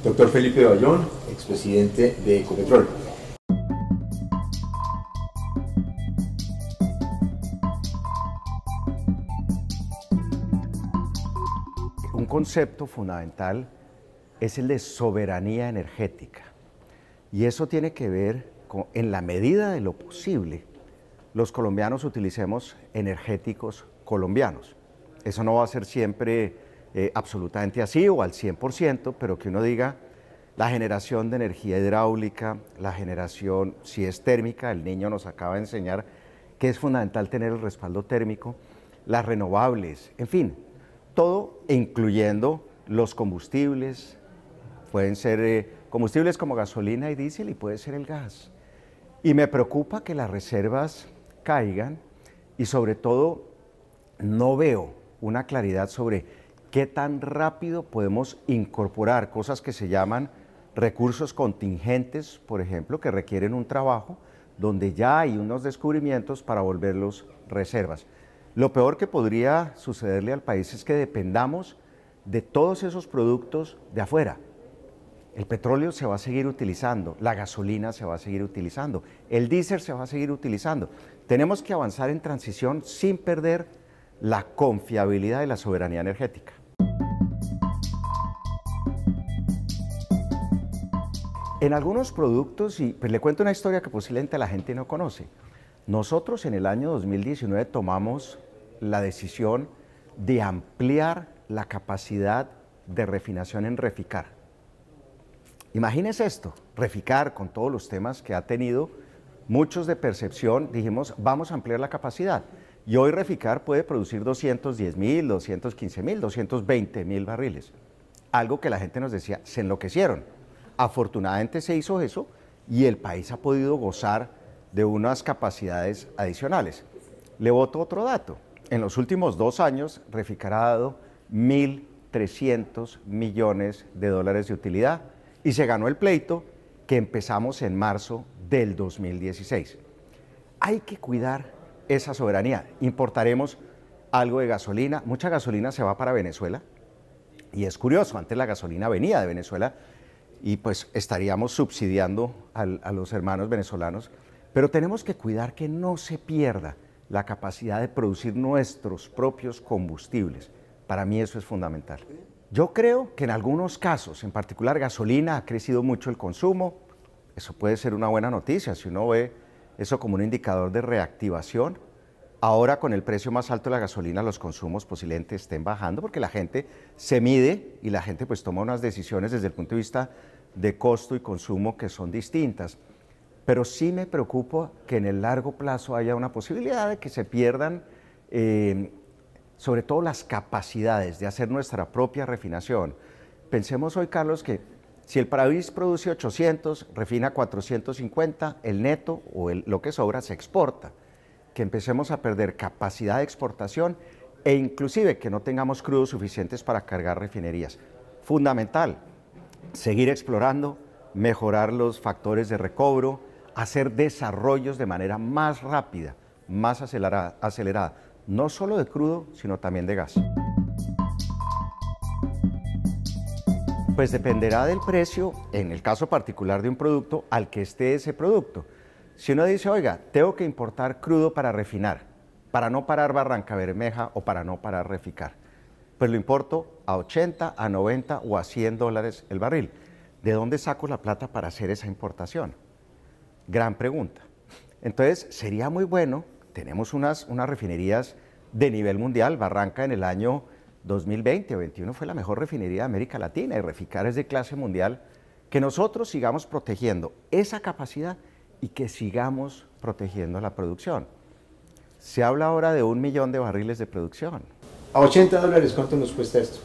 Doctor Felipe Bayón, expresidente de Ecopetrol. Un concepto fundamental es el de soberanía energética. Y eso tiene que ver con, en la medida de lo posible, los colombianos utilicemos energéticos colombianos. Eso no va a ser siempre absolutamente así o al 100%, pero que uno diga la generación de energía hidráulica, la generación, si es térmica, el niño nos acaba de enseñar que es fundamental tener el respaldo térmico, las renovables, en fin, todo incluyendo los combustibles, pueden ser combustibles como gasolina y diésel y puede ser el gas. Y me preocupa que las reservas caigan y sobre todo no veo una claridad sobre qué tan rápido podemos incorporar cosas que se llaman recursos contingentes, por ejemplo, que requieren un trabajo donde ya hay unos descubrimientos para volverlos reservas. Lo peor que podría sucederle al país es que dependamos de todos esos productos de afuera. El petróleo se va a seguir utilizando, la gasolina se va a seguir utilizando, el diésel se va a seguir utilizando. Tenemos que avanzar en transición sin perder la confiabilidad de la soberanía energética. En algunos productos, y pues le cuento una historia que posiblemente la gente no conoce. Nosotros en el año 2019 tomamos la decisión de ampliar la capacidad de refinación en Reficar. Imagínense esto, Reficar con todos los temas que ha tenido, muchos de percepción, dijimos vamos a ampliar la capacidad. Y hoy Reficar puede producir 210.000, 215.000, 220.000 barriles. Algo que la gente nos decía, se enloquecieron. Afortunadamente se hizo eso y el país ha podido gozar de unas capacidades adicionales. Le boto otro dato. En los últimos 2 años, Reficar ha dado 1.300 millones de dólares de utilidad y se ganó el pleito que empezamos en marzo del 2016. Hay que cuidar esa soberanía. Importaremos algo de gasolina. Mucha gasolina se va para Venezuela y es curioso, antes la gasolina venía de Venezuela y pues estaríamos subsidiando a los hermanos venezolanos, pero tenemos que cuidar que no se pierda la capacidad de producir nuestros propios combustibles. Para mí eso es fundamental. Yo creo que en algunos casos, en particular gasolina, ha crecido mucho el consumo. Eso puede ser una buena noticia si uno ve eso como un indicador de reactivación. Ahora con el precio más alto de la gasolina los consumos posiblemente estén bajando porque la gente se mide y la gente pues toma unas decisiones desde el punto de vista de costo y consumo que son distintas. Pero sí me preocupa que en el largo plazo haya una posibilidad de que se pierdan sobre todo las capacidades de hacer nuestra propia refinación. Pensemos hoy, Carlos, que si el país produce 800, refina 450, el neto o lo que sobra se exporta. Que empecemos a perder capacidad de exportación e inclusive que no tengamos crudos suficientes para cargar refinerías. Fundamental, seguir explorando, mejorar los factores de recobro, hacer desarrollos de manera más rápida, más acelerada, no solo de crudo, sino también de gas. Pues dependerá del precio, en el caso particular de un producto, al que esté ese producto. Si uno dice, oiga, tengo que importar crudo para refinar, para no parar Barranca Bermeja o para no parar Reficar, pues lo importo a 80, a 90 o a 100 dólares el barril. ¿De dónde saco la plata para hacer esa importación? Gran pregunta. Entonces, sería muy bueno, tenemos unas refinerías de nivel mundial. Barranca en el año 2020 o 2021 fue la mejor refinería de América Latina y Reficar es de clase mundial, que nosotros sigamos protegiendo esa capacidad y que sigamos protegiendo la producción. Se habla ahora de 1 millón de barriles de producción. A 80 dólares, ¿cuánto nos cuesta esto?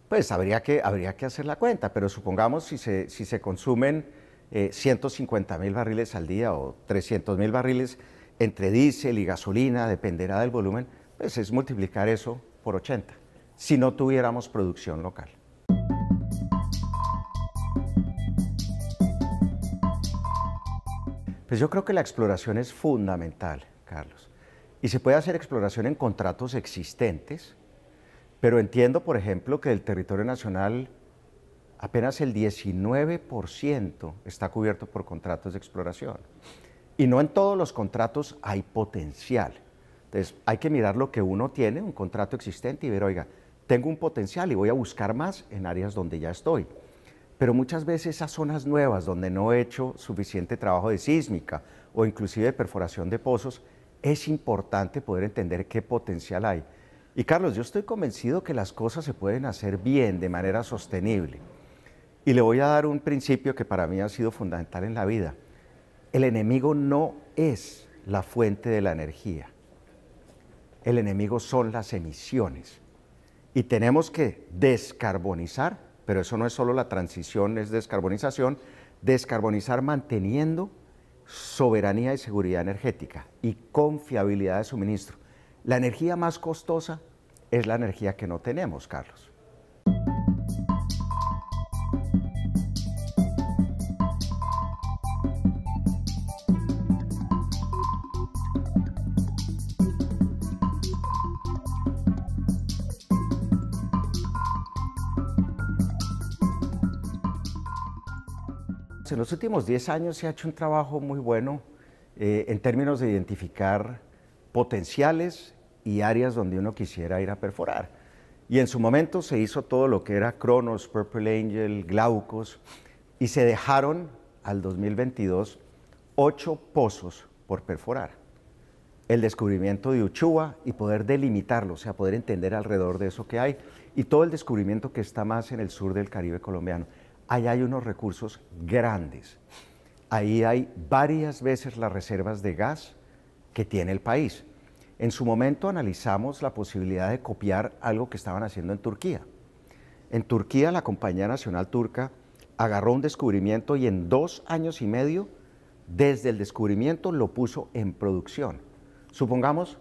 Pues habría que hacer la cuenta, pero supongamos si se consumen 150.000 barriles al día o 300.000 barriles entre diésel y gasolina, dependerá del volumen, pues es multiplicar eso por 80, si no tuviéramos producción local. Pues yo creo que la exploración es fundamental, Carlos. Y se puede hacer exploración en contratos existentes, pero entiendo, por ejemplo, que del territorio nacional apenas el 19% está cubierto por contratos de exploración. Y no en todos los contratos hay potencial. Entonces, hay que mirar lo que uno tiene, un contrato existente, y ver, oiga, tengo un potencial y voy a buscar más en áreas donde ya estoy. Pero muchas veces esas zonas nuevas donde no he hecho suficiente trabajo de sísmica o inclusive de perforación de pozos, es importante poder entender qué potencial hay. Y Carlos, yo estoy convencido que las cosas se pueden hacer bien, de manera sostenible. Y le voy a dar un principio que para mí ha sido fundamental en la vida. El enemigo no es la fuente de la energía. El enemigo son las emisiones. Y tenemos que descarbonizar, pero eso no es solo la transición, es descarbonización, descarbonizar manteniendo soberanía y seguridad energética y confiabilidad de suministro. La energía más costosa es la energía que no tenemos, Carlos. En los últimos 10 años se ha hecho un trabajo muy bueno en términos de identificar potenciales y áreas donde uno quisiera ir a perforar. Y en su momento se hizo todo lo que era Cronos, Purple Angel, Glaucos, y se dejaron al 2022 8 pozos por perforar. El descubrimiento de Uchua y poder delimitarlo, o sea, poder entender alrededor de eso que hay, y todo el descubrimiento que está más en el sur del Caribe colombiano. Ahí hay unos recursos grandes. Ahí hay varias veces las reservas de gas que tiene el país. En su momento analizamos la posibilidad de copiar algo que estaban haciendo en Turquía. En Turquía, la Compañía Nacional Turca agarró un descubrimiento y en 2 años y medio, desde el descubrimiento, lo puso en producción. Supongamos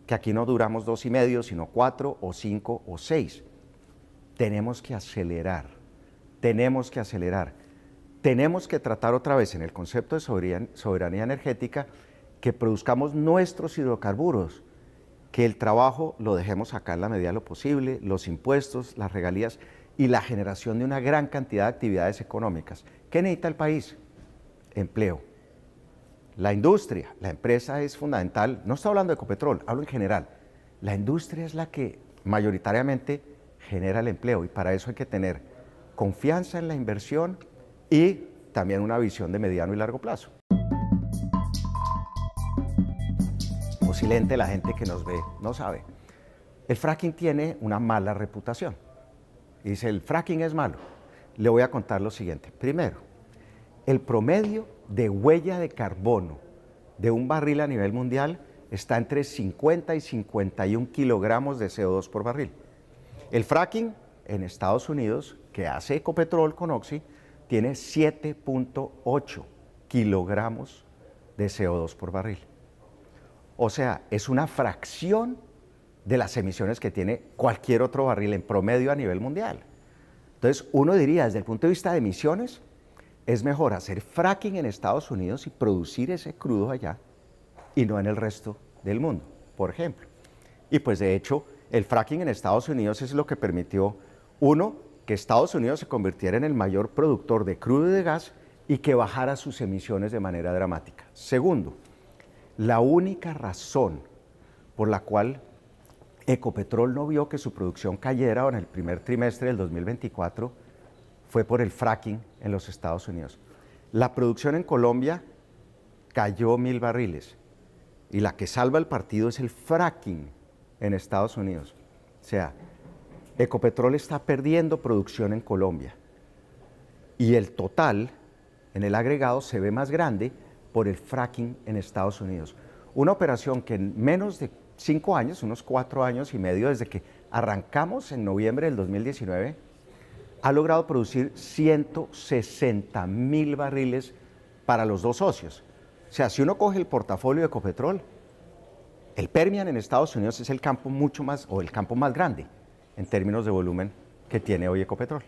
que aquí no duramos 2 y medio, sino 4 o 5 o 6. Tenemos que acelerar. Tenemos que acelerar. Tenemos que tratar otra vez en el concepto de soberanía energética que produzcamos nuestros hidrocarburos, que el trabajo lo dejemos acá en la medida de lo posible, los impuestos, las regalías y la generación de una gran cantidad de actividades económicas. ¿Qué necesita el país? Empleo. La industria, la empresa es fundamental. No estoy hablando de Ecopetrol, hablo en general. La industria es la que mayoritariamente genera el empleo y para eso hay que tener confianza en la inversión y también una visión de mediano y largo plazo. Posiblemente la gente que nos ve no sabe. El fracking tiene una mala reputación. Dice, el fracking es malo. Le voy a contar lo siguiente. Primero, el promedio de huella de carbono de un barril a nivel mundial está entre 50 y 51 kilogramos de CO2 por barril. El fracking en Estados Unidos, que hace Ecopetrol con Oxy, tiene 7.8 kilogramos de CO2 por barril. O sea, es una fracción de las emisiones que tiene cualquier otro barril en promedio a nivel mundial. Entonces, uno diría, desde el punto de vista de emisiones, es mejor hacer fracking en Estados Unidos y producir ese crudo allá y no en el resto del mundo, por ejemplo. Y pues de hecho, el fracking en Estados Unidos es lo que permitió, uno, que Estados Unidos se convirtiera en el mayor productor de crudo y de gas y que bajara sus emisiones de manera dramática. Segundo, la única razón por la cual Ecopetrol no vio que su producción cayera en el primer trimestre del 2024 fue por el fracking en los Estados Unidos. La producción en Colombia cayó 1.000 barriles y la que salva el partido es el fracking en Estados Unidos. O sea, Ecopetrol está perdiendo producción en Colombia y el total en el agregado se ve más grande por el fracking en Estados Unidos. Una operación que en menos de 5 años, unos 4 años y medio desde que arrancamos en noviembre del 2019, ha logrado producir 160.000 barriles para los dos socios. O sea, si uno coge el portafolio de Ecopetrol, el Permian en Estados Unidos es el campo mucho más, o el campo más grande en términos de volumen que tiene hoy Ecopetrol.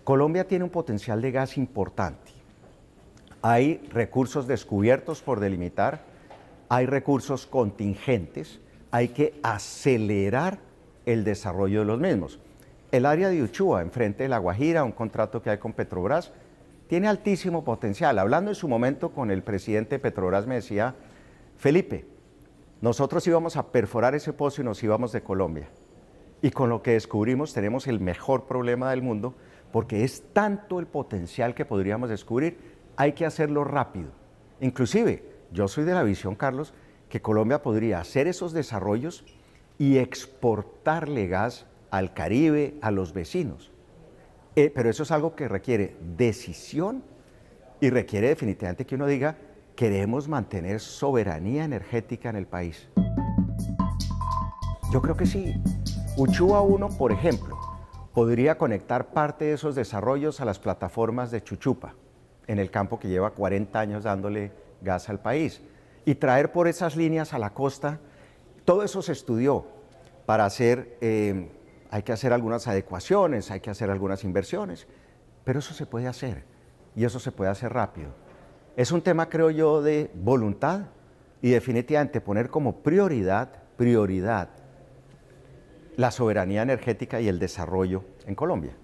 Colombia tiene un potencial de gas importante. Hay recursos descubiertos por delimitar, hay recursos contingentes, hay que acelerar el desarrollo de los mismos. El área de Uchua, enfrente de La Guajira, un contrato que hay con Petrobras, tiene altísimo potencial. Hablando en su momento con el presidente de Petrobras me decía, Felipe, nosotros íbamos a perforar ese pozo y nos íbamos de Colombia. Y con lo que descubrimos tenemos el mejor problema del mundo, porque es tanto el potencial que podríamos descubrir, hay que hacerlo rápido. Inclusive, yo soy de la visión, Carlos, que Colombia podría hacer esos desarrollos y exportarle gas al Caribe, a los vecinos. Pero eso es algo que requiere decisión y requiere definitivamente que uno diga, queremos mantener soberanía energética en el país. Yo creo que sí. Uchua 1, por ejemplo, podría conectar parte de esos desarrollos a las plataformas de Chuchupa, en el campo que lleva 40 años dándole gas al país, y traer por esas líneas a la costa. Todo eso se estudió para hacer, hay que hacer algunas adecuaciones, hay que hacer algunas inversiones, pero eso se puede hacer, y eso se puede hacer rápido. Es un tema, creo yo, de voluntad y definitivamente poner como prioridad la soberanía energética y el desarrollo en Colombia.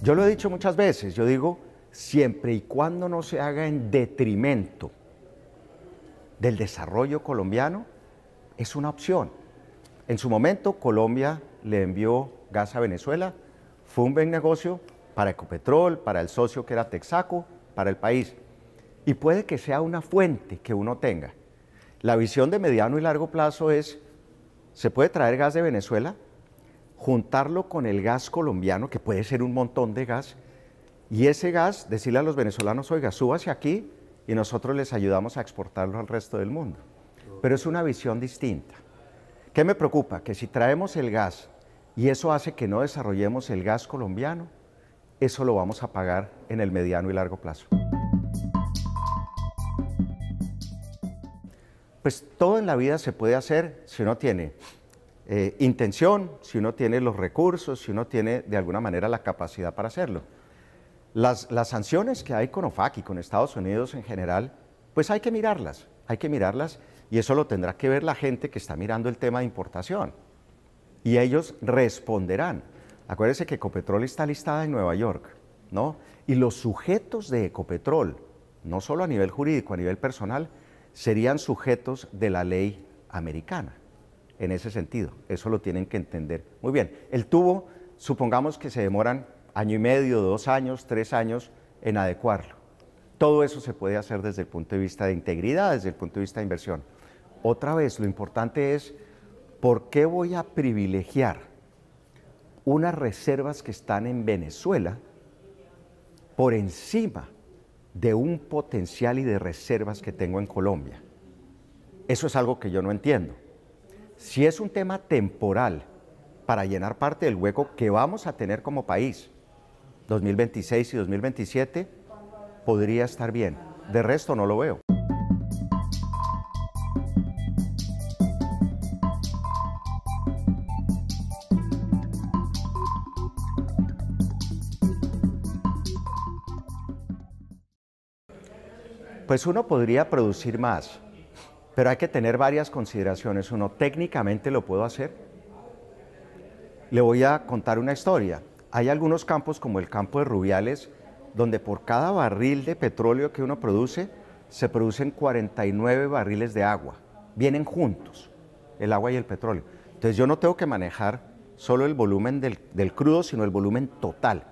Yo lo he dicho muchas veces, yo digo, siempre y cuando no se haga en detrimento del desarrollo colombiano, es una opción. En su momento, Colombia le envió gas a Venezuela, fue un buen negocio para Ecopetrol, para el socio que era Texaco, para el país. Y puede que sea una fuente que uno tenga. La visión de mediano y largo plazo es, se puede traer gas de Venezuela, juntarlo con el gas colombiano, que puede ser un montón de gas, y ese gas, decirle a los venezolanos, oiga, súbase aquí y nosotros les ayudamos a exportarlo al resto del mundo. Pero es una visión distinta. ¿Qué me preocupa? Que si traemos el gas y eso hace que no desarrollemos el gas colombiano, eso lo vamos a pagar en el mediano y largo plazo. Pues todo en la vida se puede hacer si uno tiene intención, si uno tiene los recursos, si uno tiene de alguna manera la capacidad para hacerlo. Las sanciones que hay con OFAC y con Estados Unidos en general, pues hay que mirarlas y eso lo tendrá que ver la gente que está mirando el tema de importación y ellos responderán. Acuérdense que Ecopetrol está listada en Nueva York, ¿no? Y los sujetos de Ecopetrol, no solo a nivel jurídico, a nivel personal, serían sujetos de la ley americana, en ese sentido. Eso lo tienen que entender. Muy bien, el tubo, supongamos que se demoran año y medio, 2 años, 3 años en adecuarlo. Todo eso se puede hacer desde el punto de vista de integridad, desde el punto de vista de inversión. Otra vez, lo importante es, ¿por qué voy a privilegiar unas reservas que están en Venezuela por encima de un potencial y de reservas que tengo en Colombia? Eso es algo que yo no entiendo. Si es un tema temporal para llenar parte del hueco que vamos a tener como país, 2026 y 2027, podría estar bien. De resto no lo veo. Pues uno podría producir más, pero hay que tener varias consideraciones. Uno, técnicamente lo puedo hacer. Le voy a contar una historia. Hay algunos campos, como el campo de Rubiales, donde por cada barril de petróleo que uno produce, se producen 49 barriles de agua. Vienen juntos, el agua y el petróleo. Entonces yo no tengo que manejar solo el volumen del crudo, sino el volumen total.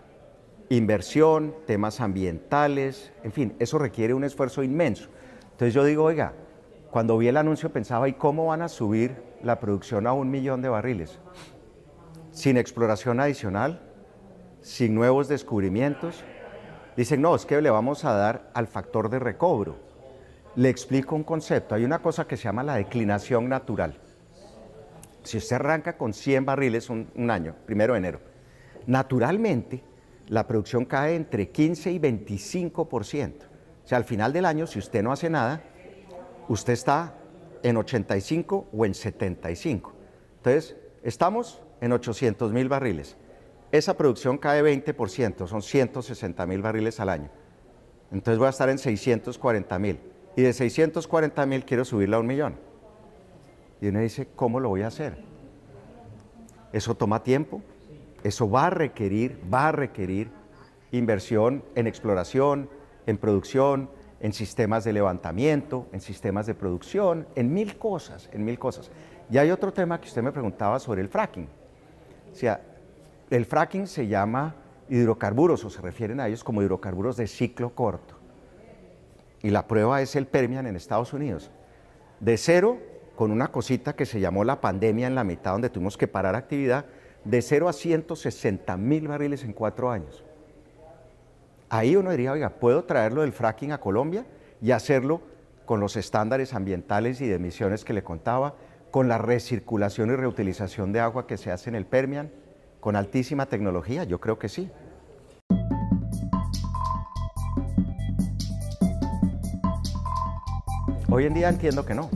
Inversión, temas ambientales, en fin, eso requiere un esfuerzo inmenso. Entonces yo digo, oiga, cuando vi el anuncio pensaba, ¿y cómo van a subir la producción a 1 millón de barriles? Sin exploración adicional, sin nuevos descubrimientos. Dicen, no, es que le vamos a dar al factor de recobro. Le explico un concepto. Hay una cosa que se llama la declinación natural. Si usted arranca con 100 barriles un año, 1 de enero, naturalmente la producción cae entre 15 y 25%. O sea, al final del año, si usted no hace nada, usted está en 85 o en 75. Entonces, estamos en 800.000 barriles. Esa producción cae 20%, son 160.000 barriles al año. Entonces voy a estar en 640.000. Y de 640.000 quiero subirla a 1.000.000. Y uno dice, ¿cómo lo voy a hacer? Eso toma tiempo, eso va a requerir inversión en exploración, en producción, en sistemas de levantamiento, en sistemas de producción, en mil cosas, en mil cosas. Y hay otro tema que usted me preguntaba sobre el fracking. O sea, el fracking se llama hidrocarburos, o se refieren a ellos como hidrocarburos de ciclo corto. Y la prueba es el Permian en Estados Unidos. De cero, con una cosita que se llamó la pandemia en la mitad, donde tuvimos que parar actividad, de 0 a 160.000 barriles en 4 años. Ahí uno diría, oiga, ¿puedo traerlo del fracking a Colombia y hacerlo con los estándares ambientales y de emisiones que le contaba, con la recirculación y reutilización de agua que se hace en el Permian, con altísima tecnología? Yo creo que sí. Hoy en día entiendo que no.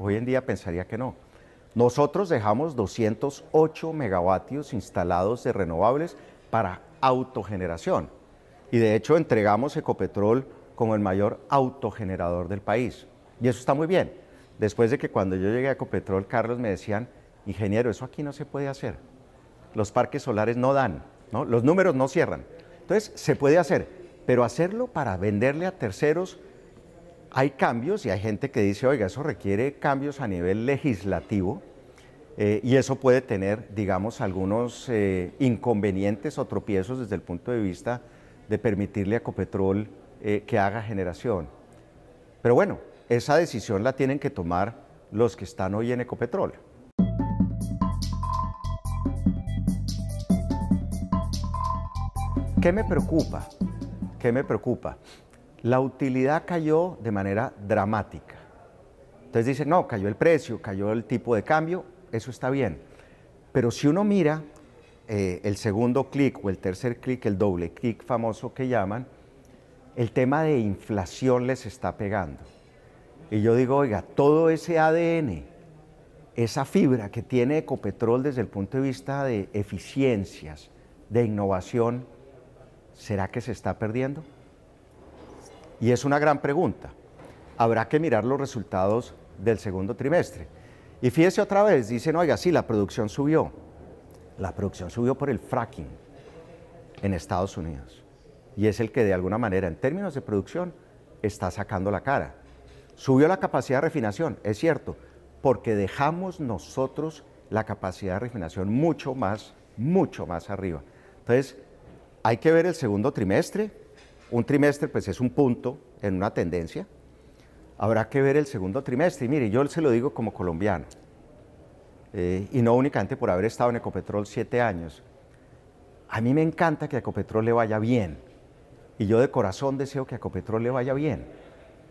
Hoy en día pensaría que no. Nosotros dejamos 208 megavatios instalados de renovables para autogeneración. Y de hecho entregamos Ecopetrol como el mayor autogenerador del país. Y eso está muy bien. Después de que cuando yo llegué a Ecopetrol, Carlos, me decían, ingeniero, eso aquí no se puede hacer. Los parques solares no dan, ¿no? Los números no cierran. Entonces, se puede hacer, pero hacerlo para venderle a terceros, hay cambios y hay gente que dice, oiga, eso requiere cambios a nivel legislativo y eso puede tener, digamos, algunos inconvenientes o tropiezos desde el punto de vista de permitirle a Ecopetrol que haga generación. Pero bueno, esa decisión la tienen que tomar los que están hoy en Ecopetrol. ¿Qué me preocupa? ¿Qué me preocupa? La utilidad cayó de manera dramática. Entonces dicen, no, cayó el precio, cayó el tipo de cambio, eso está bien. Pero si uno mira el segundo clic o el tercer clic, el doble clic famoso que llaman, el tema de inflación les está pegando. Y yo digo, oiga, todo ese ADN, esa fibra que tiene Ecopetrol desde el punto de vista de eficiencias, de innovación, ¿será que se está perdiendo? Y es una gran pregunta. Habrá que mirar los resultados del segundo trimestre. Y fíjese otra vez, dicen, oiga, sí, la producción subió. La producción subió por el fracking en Estados Unidos. Y es el que de alguna manera, en términos de producción, está sacando la cara. Subió la capacidad de refinación, es cierto, porque dejamos nosotros la capacidad de refinación mucho más arriba. Entonces, hay que ver el segundo trimestre. Un trimestre pues es un punto en una tendencia. Habrá que ver el segundo trimestre. Y mire, yo se lo digo como colombiano, y no únicamente por haber estado en Ecopetrol 7 años. A mí me encanta que a Ecopetrol le vaya bien. Y yo de corazón deseo que a Ecopetrol le vaya bien.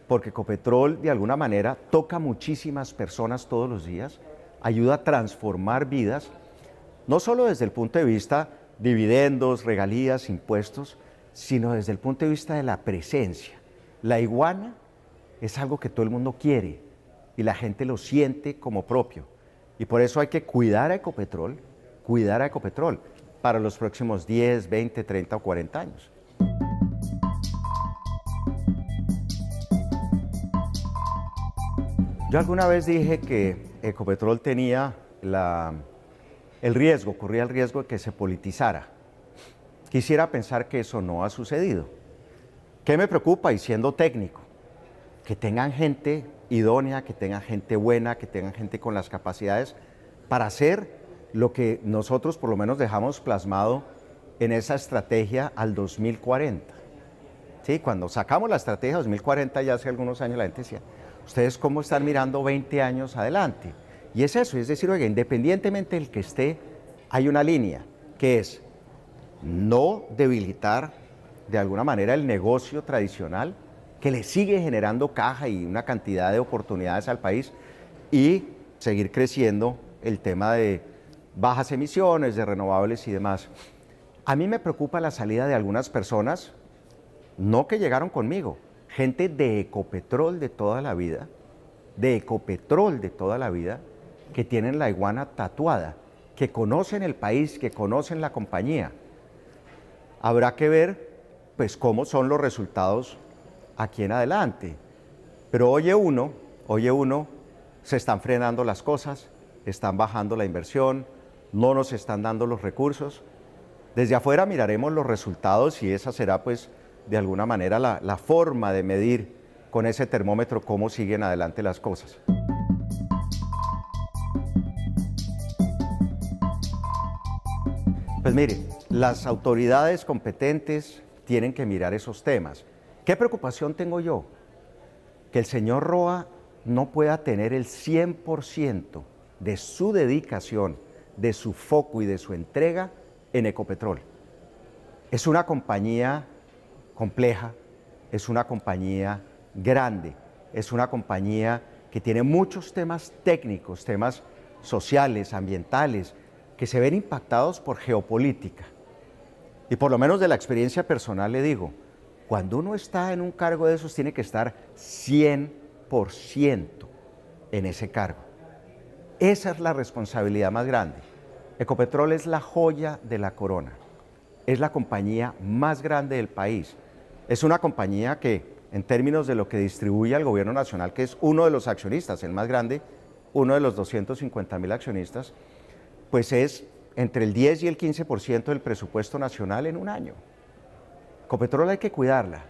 Porque Ecopetrol de alguna manera toca muchísimas personas todos los días, ayuda a transformar vidas, no solo desde el punto de vista dividendos, regalías, impuestos, sino desde el punto de vista de la presencia. La iguana es algo que todo el mundo quiere y la gente lo siente como propio. Y por eso hay que cuidar a Ecopetrol para los próximos 10, 20, 30 o 40 años. Yo alguna vez dije que Ecopetrol tenía corría el riesgo de que se politizara. Quisiera pensar que eso no ha sucedido. ¿Qué me preocupa? Y siendo técnico, que tengan gente idónea, que tengan gente buena, que tengan gente con las capacidades para hacer lo que nosotros por lo menos dejamos plasmado en esa estrategia al 2040. ¿Sí? Cuando sacamos la estrategia 2040, ya hace algunos años, la gente decía, ¿ustedes cómo están mirando 20 años adelante? Y es eso, es decir, oiga, independientemente del que esté, hay una línea, que es no debilitar de alguna manera el negocio tradicional, que le sigue generando caja y una cantidad de oportunidades al país, y seguir creciendo el tema de bajas emisiones, de renovables y demás. A mí me preocupa la salida de algunas personas, no que llegaron conmigo, gente de Ecopetrol de toda la vida, que tienen la iguana tatuada, que conocen el país, que conocen la compañía. Habrá que ver pues cómo son los resultados aquí en adelante. Pero oye uno, se están frenando las cosas, están bajando la inversión, no nos están dando los recursos. Desde afuera miraremos los resultados y esa será pues de alguna manera la forma de medir con ese termómetro cómo siguen adelante las cosas. Pues mire, las autoridades competentes tienen que mirar esos temas. ¿Qué preocupación tengo yo? Que el señor Roa no pueda tener el 100% de su dedicación, de su foco y de su entrega en Ecopetrol. Es una compañía compleja, es una compañía grande, es una compañía que tiene muchos temas técnicos, temas sociales, ambientales, que se ven impactados por geopolítica. Y por lo menos de la experiencia personal le digo, cuando uno está en un cargo de esos tiene que estar 100% en ese cargo. Esa es la responsabilidad más grande. Ecopetrol es la joya de la corona, es la compañía más grande del país. Es una compañía que, en términos de lo que distribuye al gobierno nacional, que es uno de los accionistas, el más grande, uno de los 250.000 accionistas, pues es entre el 10 y el 15% del presupuesto nacional en un año. Ecopetrol hay que cuidarla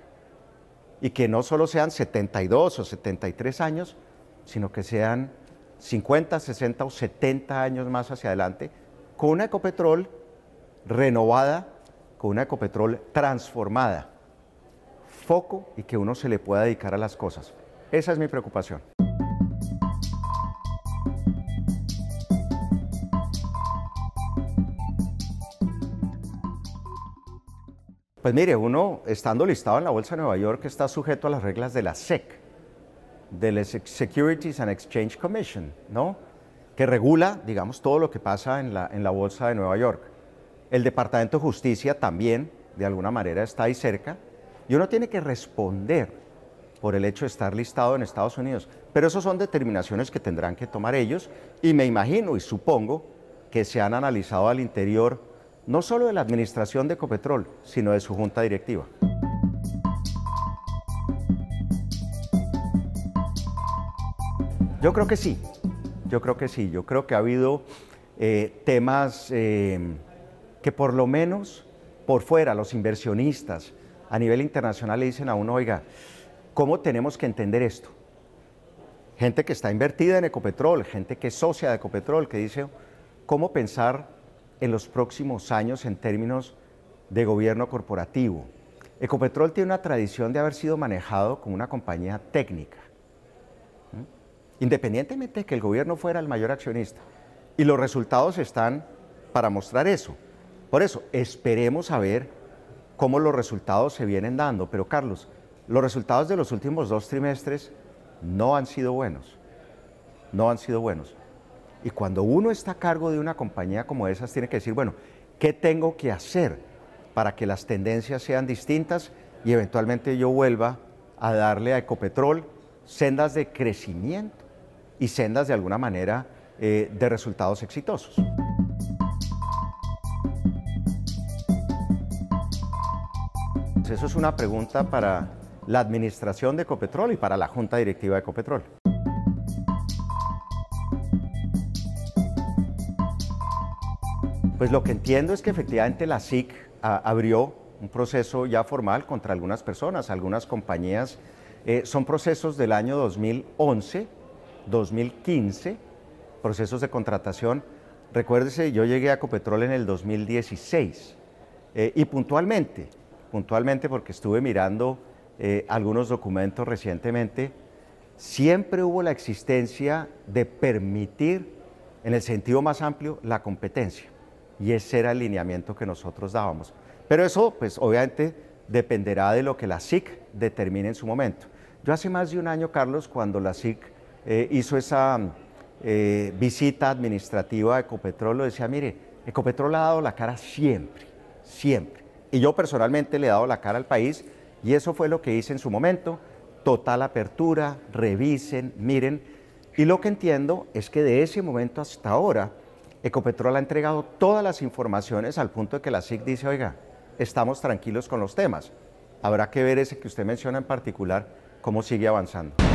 y que no solo sean 72 o 73 años, sino que sean 50, 60 o 70 años más hacia adelante, con una Ecopetrol renovada, con una Ecopetrol transformada, foco y que uno se le pueda dedicar a las cosas. Esa es mi preocupación. Pues mire, uno estando listado en la Bolsa de Nueva York está sujeto a las reglas de la SEC, de la Securities and Exchange Commission, ¿no? Que regula, digamos, todo lo que pasa en la Bolsa de Nueva York. El Departamento de Justicia también, de alguna manera, está ahí cerca, y uno tiene que responder por el hecho de estar listado en Estados Unidos. Pero esas son determinaciones que tendrán que tomar ellos, y me imagino y supongo que se han analizado al interior, no solo de la administración de Ecopetrol, sino de su junta directiva. Yo creo que sí, yo creo que ha habido temas que por lo menos por fuera los inversionistas a nivel internacional le dicen a uno, oiga, ¿cómo tenemos que entender esto? Gente que está invertida en Ecopetrol, gente que es socia de Ecopetrol, que dice, ¿cómo pensar en los próximos años en términos de gobierno corporativo? Ecopetrol tiene una tradición de haber sido manejado como una compañía técnica, independientemente de que el gobierno fuera el mayor accionista. Y los resultados están para mostrar eso. Por eso, esperemos a ver cómo los resultados se vienen dando. Pero Carlos, los resultados de los últimos 2 trimestres no han sido buenos. No han sido buenos. Y cuando uno está a cargo de una compañía como esas, tiene que decir, bueno, ¿qué tengo que hacer para que las tendencias sean distintas y eventualmente yo vuelva a darle a Ecopetrol sendas de crecimiento y sendas de alguna manera de resultados exitosos? Eso es una pregunta para la administración de Ecopetrol y para la junta directiva de Ecopetrol. Pues lo que entiendo es que efectivamente la SIC abrió un proceso ya formal contra algunas personas, algunas compañías. Son procesos del año 2011, 2015, procesos de contratación. Recuérdese, yo llegué a Ecopetrol en el 2016 y puntualmente porque estuve mirando algunos documentos recientemente, siempre hubo la existencia de permitir, en el sentido más amplio, la competencia. Y ese era el lineamiento que nosotros dábamos. Pero eso, pues obviamente, dependerá de lo que la SIC determine en su momento. Yo hace más de un año, Carlos, cuando la SIC hizo esa visita administrativa a Ecopetrol, lo decía, mire, Ecopetrol ha dado la cara siempre, siempre. Y yo personalmente le he dado la cara al país y eso fue lo que hice en su momento. Total apertura, revisen, miren. Y lo que entiendo es que de ese momento hasta ahora, Ecopetrol ha entregado todas las informaciones al punto de que la SIC dice, oiga, estamos tranquilos con los temas. habrá que ver ese que usted menciona en particular, cómo sigue avanzando.